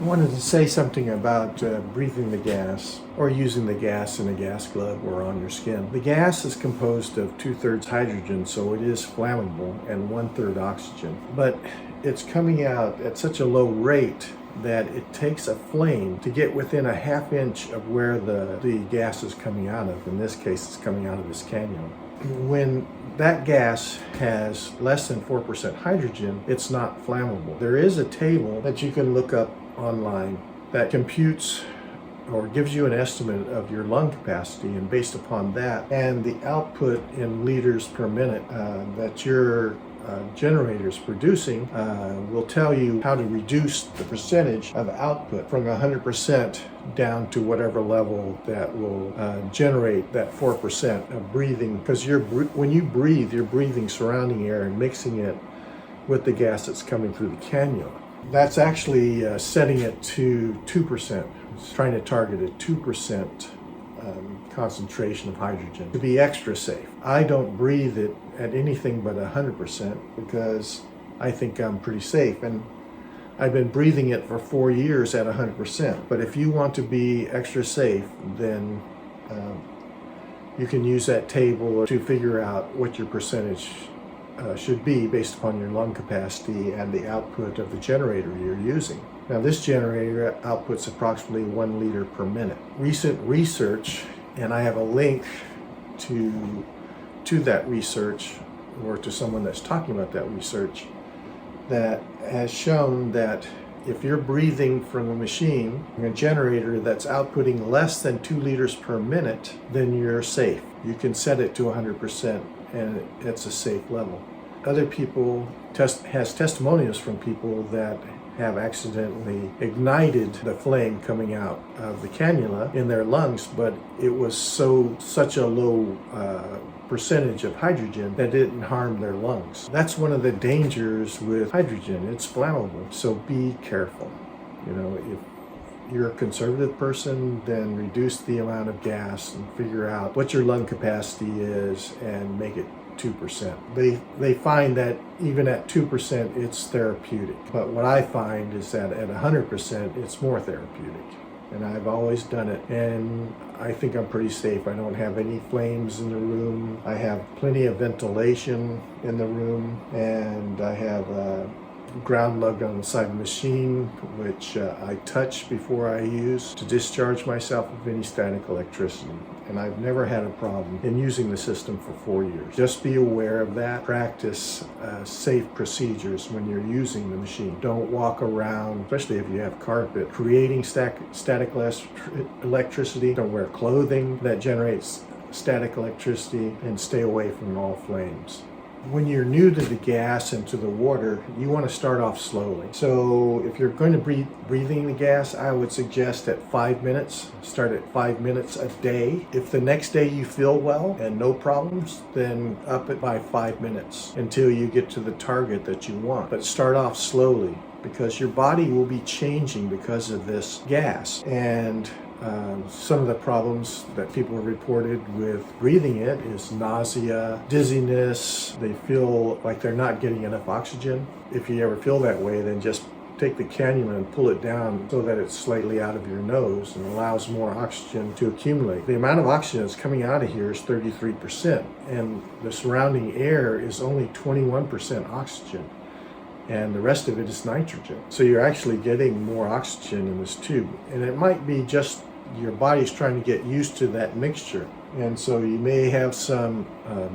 I wanted to say something about breathing the gas or using the gas in a gas glove or on your skin. The gas is composed of 2/3 hydrogen, so it is flammable, and 1/3 oxygen. But it's coming out at such a low rate that it takes a flame to get within a ½ inch of where the gas is coming out of. In this case, it's coming out of this cannula. When that gas has less than 4% hydrogen, it's not flammable. There is a table that you can look up online that computes or gives you an estimate of your lung capacity, and based upon that and the output in liters per minute that your generator is producing will tell you how to reduce the percentage of output from 100% down to whatever level that will generate that 4% of breathing, because when you breathe, you're breathing surrounding air and mixing it with the gas that's coming through the cannula. That's actually setting it to 2%. It's trying to target a 2% concentration of hydrogen to be extra safe. I don't breathe it at anything but 100% because I think I'm pretty safe, and I've been breathing it for 4 years at 100%. But if you want to be extra safe, then you can use that table to figure out what your percentage should be based upon your lung capacity and the output of the generator you're using. Now, this generator outputs approximately 1 liter per minute. Recent research, and I have a link to that research, or to someone that's talking about that research, that has shown that if you're breathing from a machine, a generator that's outputting less than 2 liters per minute, then you're safe. You can set it to 100% and it's a safe level. Other people has testimonials from people that have accidentally ignited the flame coming out of the cannula in their lungs, but it was such a low percentage of hydrogen that didn't harm their lungs. That's one of the dangers with hydrogen. It's flammable, so be careful. You know, if you're a conservative person, then reduce the amount of gas and figure out what your lung capacity is and make it 2%. They find that even at 2% it's therapeutic, but what I find is that at 100% it's more therapeutic, and I've always done it, and I think I'm pretty safe. I don't have any flames in the room. I have plenty of ventilation in the room, and I have ground lug on the side of the machine, which I touch before I use to discharge myself of any static electricity. And I've never had a problem in using the system for 4 years. Just be aware of that. Practice safe procedures when you're using the machine. Don't walk around, especially if you have carpet, creating static electricity. Don't wear clothing that generates static electricity, and stay away from all flames. When you're new to the gas and to the water, you want to start off slowly. So if you're going to be breathing the gas, I would suggest at 5 minutes. Start at 5 minutes a day. If the next day you feel well and no problems, then up it by 5 minutes until you get to the target that you want. But start off slowly, because your body will be changing because of this gas. And some of the problems that people have reported with breathing it is nausea, dizziness. They feel like they're not getting enough oxygen. If you ever feel that way, then just take the cannula and pull it down so that it's slightly out of your nose and allows more oxygen to accumulate. The amount of oxygen that's coming out of here is 33%, and the surrounding air is only 21% oxygen, and the rest of it is nitrogen. So you're actually getting more oxygen in this tube, and it might be just your body's trying to get used to that mixture, and so you may have some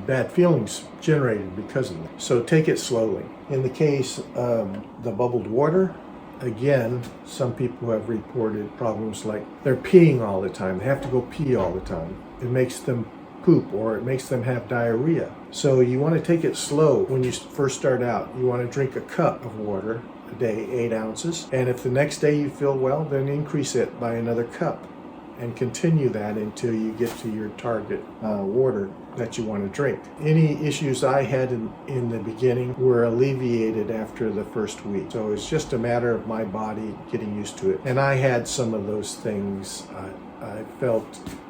bad feelings generated because of that. So take it slowly. In the case of the bubbled water, again, some people have reported problems like they're peeing all the time. They have to go pee all the time. It makes them poop, or it makes them have diarrhea. So you want to take it slow when you first start out. You want to drink a cup of water a day, 8 ounces. And if the next day you feel well, then increase it by another cup and continue that until you get to your target water that you want to drink. Any issues I had in the beginning were alleviated after the first week. So it's just a matter of my body getting used to it. And I had some of those things. I felt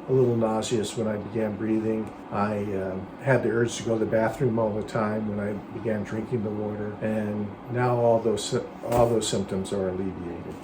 a little nauseous when I began breathing. I had the urge to go to the bathroom all the time when I began drinking the water. And now all those symptoms are alleviated.